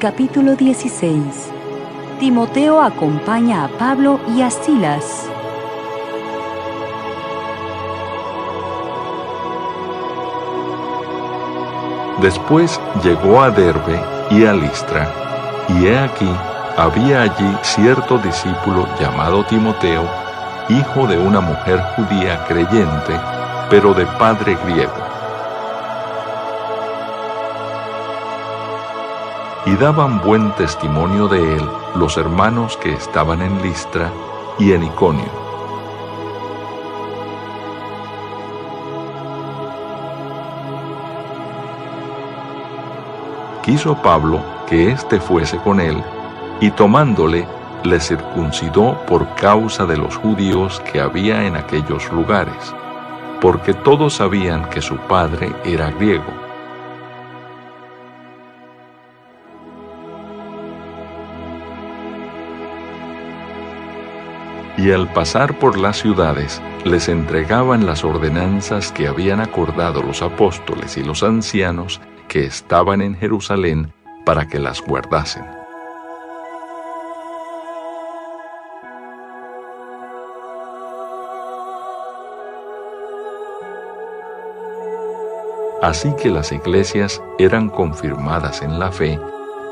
Capítulo 16. Timoteo acompaña a Pablo y a Silas. Después llegó a Derbe y a Listra, y he aquí, había allí cierto discípulo llamado Timoteo, hijo de una mujer judía creyente, pero de padre griego. Y daban buen testimonio de él los hermanos que estaban en Listra y en Iconio. Quiso Pablo que éste fuese con él, y tomándole, le circuncidó por causa de los judíos que había en aquellos lugares, porque todos sabían que su padre era griego. Y al pasar por las ciudades, les entregaban las ordenanzas que habían acordado los apóstoles y los ancianos que estaban en Jerusalén para que las guardasen. Así que las iglesias eran confirmadas en la fe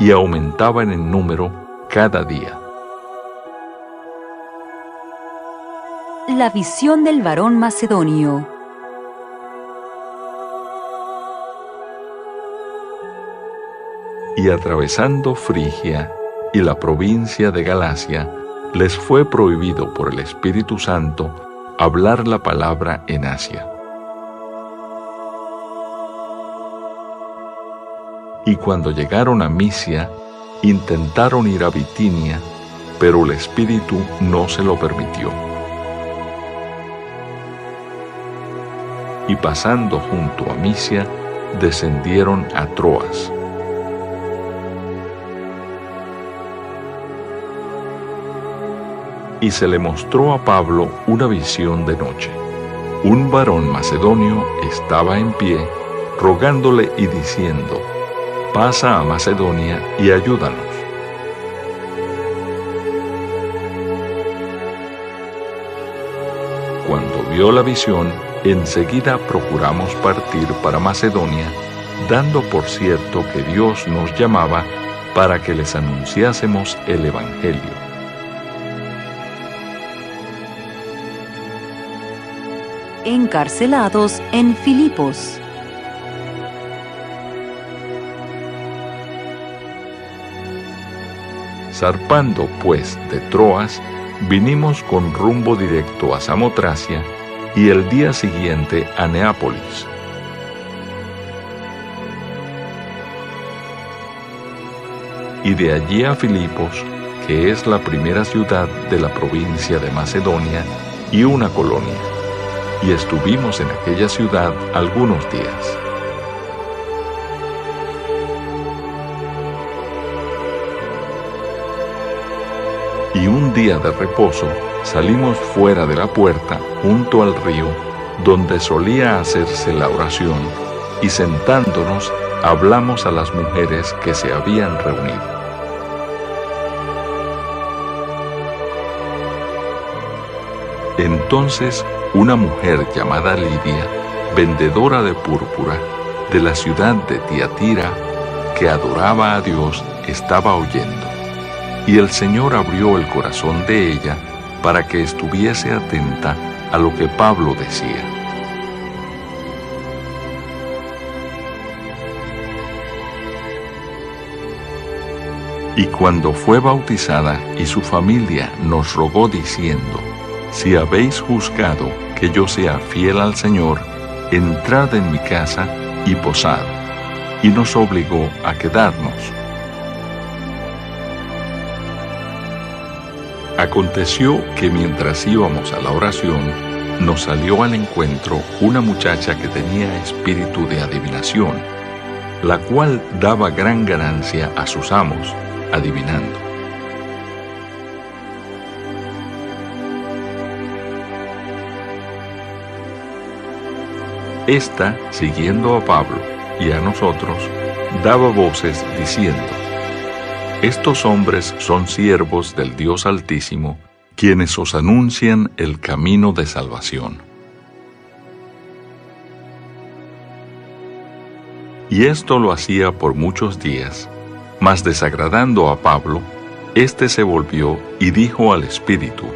y aumentaban en número cada día. La visión del varón macedonio. Y atravesando Frigia y la provincia de Galacia, les fue prohibido por el Espíritu Santo hablar la palabra en Asia. Y cuando llegaron a Misia, intentaron ir a Bitinia, pero el Espíritu no se lo permitió. Y pasando junto a Misia, descendieron a Troas. Y se le mostró a Pablo una visión de noche. Un varón macedonio estaba en pie, rogándole y diciendo: «Pasa a Macedonia y ayúdanos». Cuando vio la visión, enseguida procuramos partir para Macedonia, dando por cierto que Dios nos llamaba para que les anunciásemos el Evangelio. Encarcelados en Filipos. Zarpando pues de Troas, vinimos con rumbo directo a Samotracia y el día siguiente a Neápolis. Y de allí a Filipos, que es la primera ciudad de la provincia de Macedonia y una colonia, y estuvimos en aquella ciudad algunos días. Y un día de reposo salimos fuera de la puerta junto al río donde solía hacerse la oración, y sentándonos hablamos a las mujeres que se habían reunido. Entonces una mujer llamada Lidia, vendedora de púrpura de la ciudad de Tiatira, que adoraba a Dios, estaba oyendo. Y el Señor abrió el corazón de ella para que estuviese atenta a lo que Pablo decía. Y cuando fue bautizada y su familia nos rogó diciendo: «Si habéis juzgado que yo sea fiel al Señor, entrad en mi casa y posad», y nos obligó a quedarnos. Aconteció que mientras íbamos a la oración, nos salió al encuentro una muchacha que tenía espíritu de adivinación, la cual daba gran ganancia a sus amos, adivinando. Esta, siguiendo a Pablo y a nosotros, daba voces diciendo: Estos hombres son siervos del Dios Altísimo, quienes os anuncian el camino de salvación. Y esto lo hacía por muchos días, mas desagradando a Pablo, éste se volvió y dijo al Espíritu: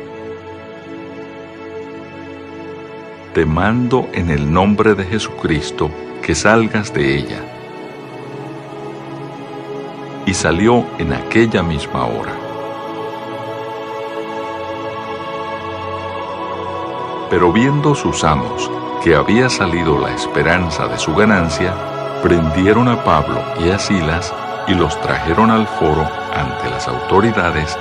Te mando en el nombre de Jesucristo que salgas de ella. Y salió en aquella misma hora. Pero viendo sus amos que había salido la esperanza de su ganancia, prendieron a Pablo y a Silas y los trajeron al foro ante las autoridades.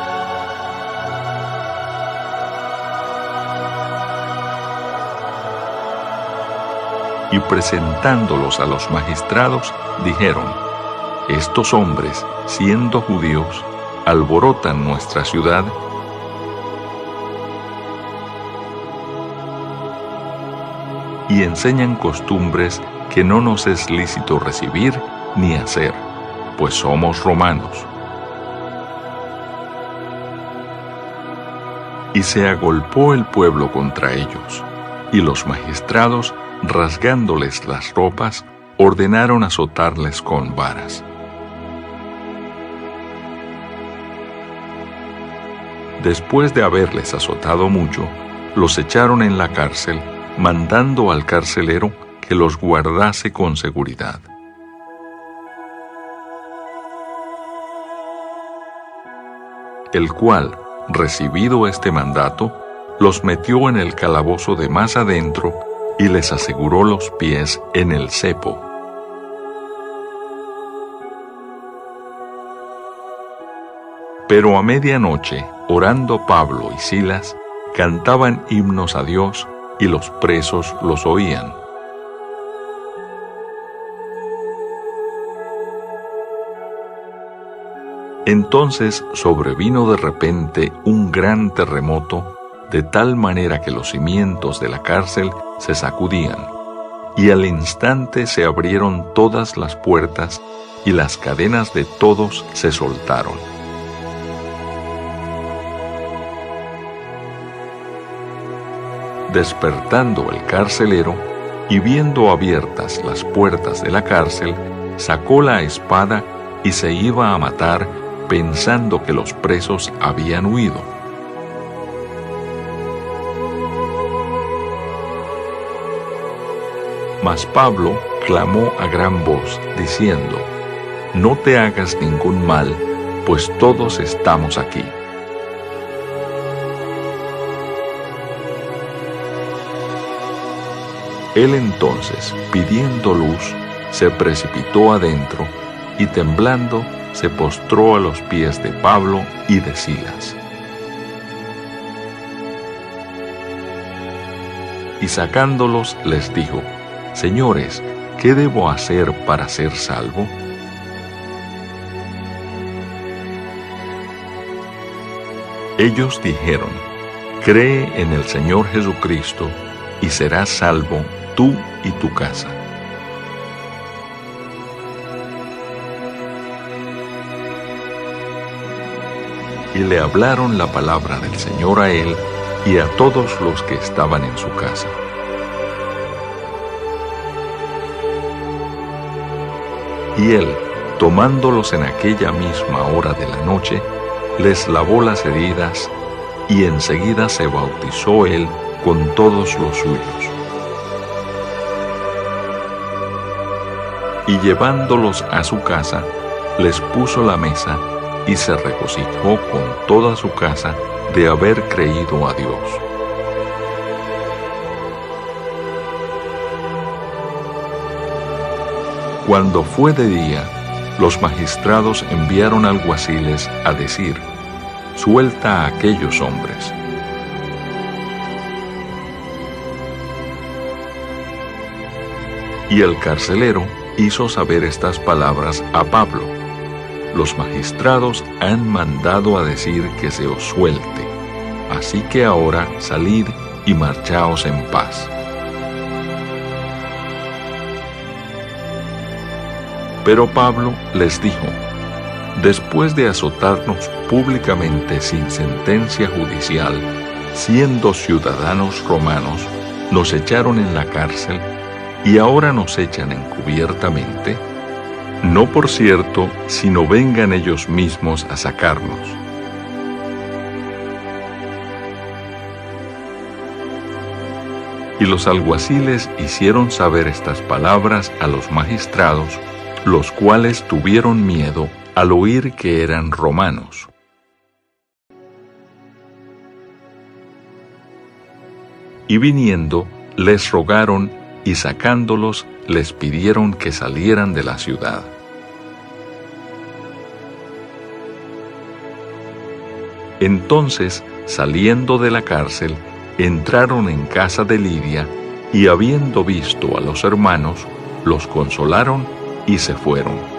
Y presentándolos a los magistrados, dijeron: Estos hombres, siendo judíos, alborotan nuestra ciudad y enseñan costumbres que no nos es lícito recibir ni hacer, pues somos romanos. Y se agolpó el pueblo contra ellos, y los magistrados, rasgándoles las ropas, ordenaron azotarles con varas. Después de haberles azotado mucho, los echaron en la cárcel, mandando al carcelero que los guardase con seguridad. El cual, recibido este mandato, los metió en el calabozo de más adentro y les aseguró los pies en el cepo. Pero a medianoche, orando Pablo y Silas, cantaban himnos a Dios y los presos los oían. Entonces sobrevino de repente un gran terremoto, de tal manera que los cimientos de la cárcel se sacudían, y al instante se abrieron todas las puertas y las cadenas de todos se soltaron. Despertando el carcelero y viendo abiertas las puertas de la cárcel, sacó la espada y se iba a matar, pensando que los presos habían huido. Mas Pablo clamó a gran voz, diciendo: No te hagas ningún mal, pues todos estamos aquí. Él entonces, pidiendo luz, se precipitó adentro y temblando se postró a los pies de Pablo y de Silas. Y sacándolos les dijo: Señores, ¿qué debo hacer para ser salvo? Ellos dijeron: Cree en el Señor Jesucristo y serás salvo tú y tu casa. Y le hablaron la palabra del Señor a él y a todos los que estaban en su casa. Y él, tomándolos en aquella misma hora de la noche, les lavó las heridas, y enseguida se bautizó él con todos los suyos. Y llevándolos a su casa, les puso la mesa, y se regocijó con toda su casa de haber creído a Dios. Cuando fue de día, los magistrados enviaron alguaciles a decir: Suelta a aquellos hombres. Y el carcelero hizo saber estas palabras a Pablo: Los magistrados han mandado a decir que se os suelte, así que ahora salid y marchaos en paz. Pero Pablo les dijo: después de azotarnos públicamente sin sentencia judicial, siendo ciudadanos romanos, nos echaron en la cárcel y ahora nos echan encubiertamente? No por cierto, sino vengan ellos mismos a sacarnos. Y los alguaciles hicieron saber estas palabras a los magistrados, los cuales tuvieron miedo al oír que eran romanos. Y viniendo, les rogaron y sacándolos, les pidieron que salieran de la ciudad. Entonces, saliendo de la cárcel, entraron en casa de Lidia, y habiendo visto a los hermanos, los consolaron y se fueron.